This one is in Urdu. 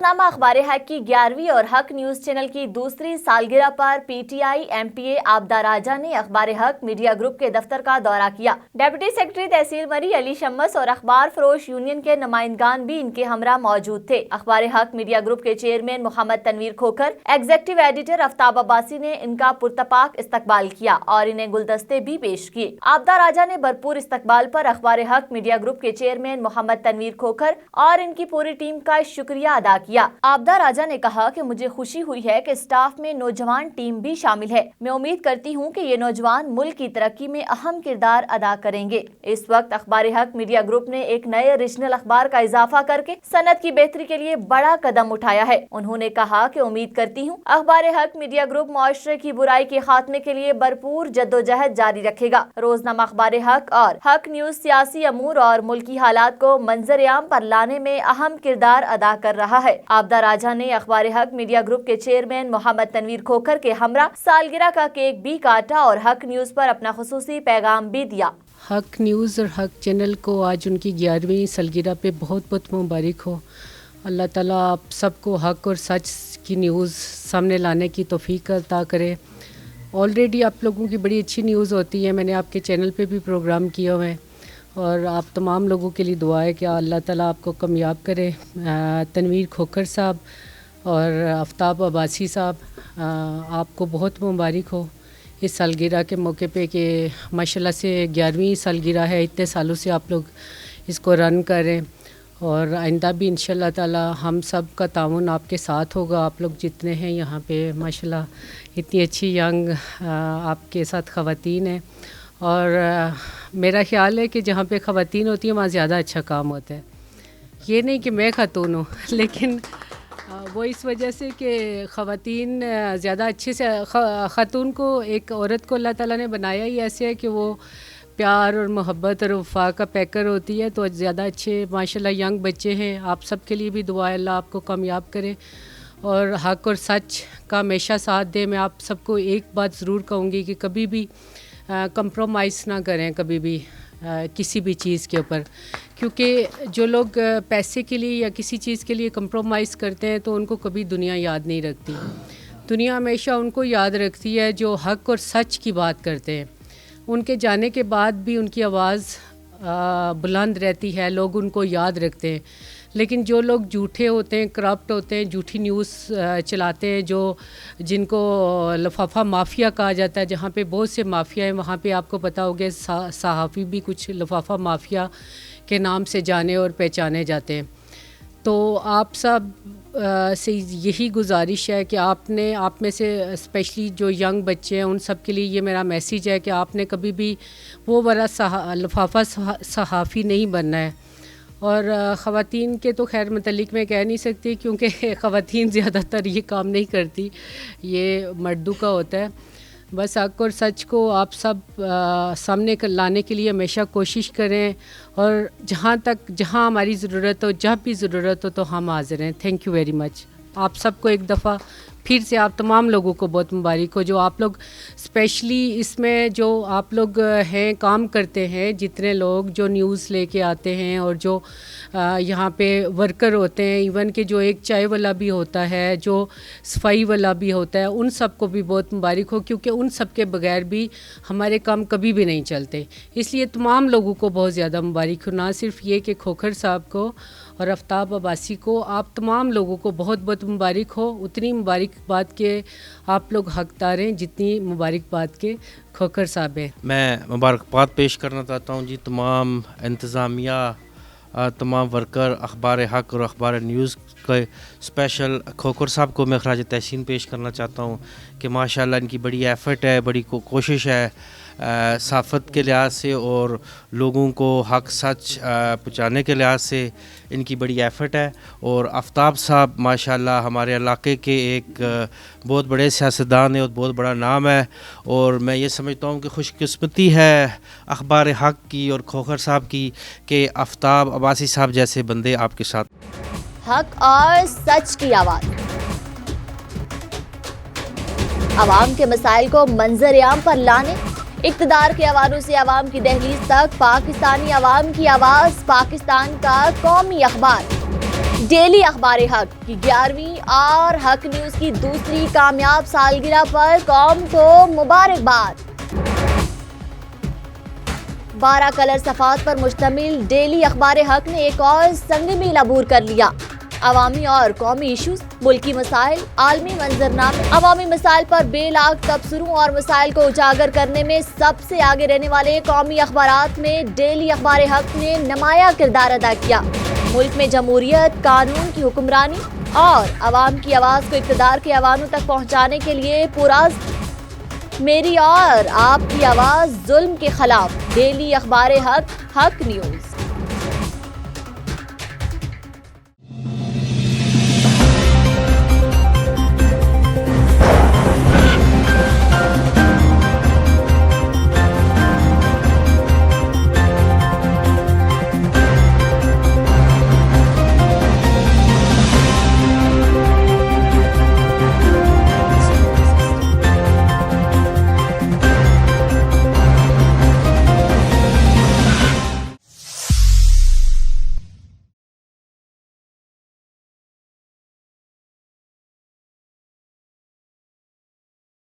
روزنامہ اخبار حق کی 11ویں اور حق نیوز چینل کی دوسری سالگرہ پر P T I M P A Abida Raja نے اخبار حق میڈیا گروپ کے دفتر کا دورہ کیا۔ ڈپٹی سیکرٹری تحصیل مری علی شمس اور اخبار فروش یونین کے نمائندگان بھی ان کے ہمراہ موجود تھے۔ اخبار حق میڈیا گروپ کے چیئرمین محمد تنویر کھوکھر، ایگزیکٹو ایڈیٹر آفتاب عباسی نے ان کا پرتپاک استقبال کیا اور انہیں گلدستے بھی پیش کیے۔ عابدہ راجہ نے بھرپور استقبال پر اخبار حق میڈیا گروپ کے چیئرمین محمد تنویر کھوکھر اور ان کی پوری ٹیم کا شکریہ ادا کیا۔ عابدہ راجہ نے کہا کہ مجھے خوشی ہوئی ہے کہ اسٹاف میں نوجوان ٹیم بھی شامل ہے۔ میں امید کرتی ہوں کہ یہ نوجوان ملک کی ترقی میں اہم کردار ادا کریں گے۔ اس وقت اخبار حق میڈیا گروپ نے ایک نئے ریجنل اخبار کا اضافہ کر کے صنعت کی بہتری کے لیے بڑا قدم اٹھایا ہے۔ انہوں نے کہا کہ امید کرتی ہوں اخبار حق میڈیا گروپ معاشرے کی برائی کے خاتمے کے لیے بھرپور جدوجہد جاری رکھے گا۔ روزنامہ اخبار حق اور حق نیوز سیاسی امور اور ملکی حالات کو منظر عام پر لانے میں اہم کردار ادا کر رہا ہے۔ عابدہ راجہ نے اخبار حق میڈیا گروپ کے چیئرمین محمد تنویر کھوکھر کے ہمراہ سالگرہ کا کیک بھی کاٹا اور حق نیوز پر اپنا خصوصی پیغام بھی دیا۔ حق نیوز اور حق چینل کو آج ان کی 11ویں سالگرہ پہ بہت بہت مبارک ہو۔ اللہ تعالیٰ آپ سب کو حق اور سچ کی نیوز سامنے لانے کی توفیق عطا کرے۔ آلریڈی آپ لوگوں کی بڑی اچھی نیوز ہوتی ہے، میں نے آپ کے چینل پہ بھی پروگرام کیا ہوا ہے اور آپ تمام لوگوں کے لیے دعا ہے کہ اللہ تعالیٰ آپ کو کامیاب کرے۔ تنویر کھوکھر صاحب اور آفتاب عباسی صاحب، آپ کو بہت مبارک ہو اس سالگرہ کے موقع پہ کہ ماشاءاللہ سے 11ویں سالگرہ ہے، اتنے سالوں سے آپ لوگ اس کو رن کر رہے ہیں اور آئندہ بھی انشاءاللہ تعالیٰ ہم سب کا تعاون آپ کے ساتھ ہوگا۔ آپ لوگ جتنے ہیں یہاں پہ ماشاءاللہ اتنی اچھی ینگ آپ کے ساتھ خواتین ہیں اور میرا خیال ہے کہ جہاں پہ خواتین ہوتی ہیں وہاں زیادہ اچھا کام ہوتا ہے۔ یہ نہیں کہ میں خاتون ہوں، لیکن وہ اس وجہ سے کہ خواتین زیادہ اچھے سے خاتون کو، ایک عورت کو اللہ تعالیٰ نے بنایا ہی ایسے ہے کہ وہ پیار اور محبت اور وفا کا پیکر ہوتی ہے، تو زیادہ اچھے ماشاءاللہ ینگ بچے ہیں۔ آپ سب کے لیے بھی دعا ہے اللہ آپ کو کامیاب کرے اور حق اور سچ کا ہمیشہ ساتھ دے۔ میں آپ سب کو ایک بات ضرور کہوں گی کہ کبھی بھی کمپرومائز نہ کریں کبھی بھی کسی بھی چیز کے اوپر، کیونکہ جو لوگ پیسے کے لیے یا کسی چیز کے لیے کمپرومائز کرتے ہیں تو ان کو کبھی دنیا یاد نہیں رکھتی۔ دنیا ہمیشہ ان کو یاد رکھتی ہے جو حق اور سچ کی بات کرتے ہیں۔ ان کے جانے کے بعد بھی ان کی آواز بلند رہتی ہے، لوگ ان کو یاد رکھتے ہیں۔ لیکن جو لوگ جھوٹے ہوتے ہیں، کرپٹ ہوتے ہیں، جھوٹی نیوز چلاتے ہیں، جن کو لفافہ مافیا کہا جاتا ہے، جہاں پہ بہت سے مافیا ہیں، وہاں پہ آپ کو پتہ ہوگا صحافی بھی کچھ لفافہ مافیا کے نام سے جانے اور پہچانے جاتے ہیں۔ تو آپ سب سے یہی گزارش ہے کہ آپ میں سے اسپیشلی جو ینگ بچے ہیں ان سب کے لیے یہ میرا میسیج ہے کہ آپ نے کبھی بھی وہ والا لفافہ صحافی نہیں بننا ہے۔ اور خواتین کے تو خیر متعلق میں کہہ نہیں سکتی کیونکہ خواتین زیادہ تر یہ کام نہیں کرتی، یہ مردوں کا ہوتا ہے۔ بس حق اور سچ کو آپ سب سامنے لانے کے لیے ہمیشہ کوشش کریں اور جہاں ہماری ضرورت ہو، جب بھی ضرورت ہو تو ہم حاضر ہیں۔ Thank you very much. آپ سب کو ایک دفعہ پھر سے آپ تمام لوگوں کو بہت مبارک ہو، جو آپ لوگ اسپیشلی اس میں جو آپ لوگ ہیں کام کرتے ہیں، جتنے لوگ جو نیوز لے کے آتے ہیں اور جو یہاں پہ ورکر ہوتے ہیں، ایون کہ جو ایک چائے والا بھی ہوتا ہے، جو صفائی والا بھی ہوتا ہے، ان سب کو بھی بہت مبارک ہو، کیونکہ ان سب کے بغیر بھی ہمارے کام کبھی بھی نہیں چلتے۔ اس لیے تمام لوگوں کو بہت زیادہ مبارک ہو، نہ صرف یہ کہ کھوکھر صاحب کو اور آفتاب عباسی کو، آپ تمام لوگوں کو بہت بہت مبارک ہو۔ اتنی مبارکباد کے آپ لوگ حقدار ہیں جتنی مبارکباد کے کھوکھر صاحب ہیں۔ میں مبارکباد پیش کرنا چاہتا ہوں جی تمام انتظامیہ، تمام ورکر اخبار حق اور اخبار نیوز کے، اسپیشل کھوکھر صاحب کو میں خراج تحسین پیش کرنا چاہتا ہوں کہ ماشاءاللہ ان کی بڑی ایفرٹ ہے، بڑی کوشش ہے صحافت کے لحاظ سے اور لوگوں کو حق سچ پہنچانے کے لحاظ سے ان کی بڑی ایفرٹ ہے۔ اور آفتاب صاحب ماشاءاللہ ہمارے علاقے کے ایک بہت بڑے سیاستدان ہیں اور بہت بڑا نام ہے، اور میں یہ سمجھتا ہوں کہ خوش قسمتی ہے اخبار حق کی اور کھوکھر صاحب کی کہ آفتاب عباسی صاحب جیسے بندے آپ کے ساتھ۔ حق اور سچ کی آواز، عوام کے مسائل کو منظر عام پر لانے، اقتدار کے حوالوں سے عوام کی دہلیز تک، پاکستانی عوام کی آواز، پاکستان کا قومی اخبار ڈیلی اخبار حق کی 11ویں اور حق نیوز کی دوسری کامیاب سالگرہ پر قوم کو مبارکباد۔ 12 کلر صفحات پر مشتمل ڈیلی اخبار حق نے ایک اور سنگ میل عبور کر لیا۔ عوامی اور قومی ایشوز، ملکی مسائل، عالمی منظرنامے، عوامی مسائل پر بے لاگ تبصروں اور مسائل کو اجاگر کرنے میں سب سے آگے رہنے والے قومی اخبارات میں ڈیلی اخبار حق نے نمایاں کردار ادا کیا۔ ملک میں جمہوریت، قانون کی حکمرانی اور عوام کی آواز کو اقتدار کے ایوانوں تک پہنچانے کے لیے پرعزم میری اور آپ کی آواز ظلم کے خلاف ڈیلی اخبار حق، حق نیوز۔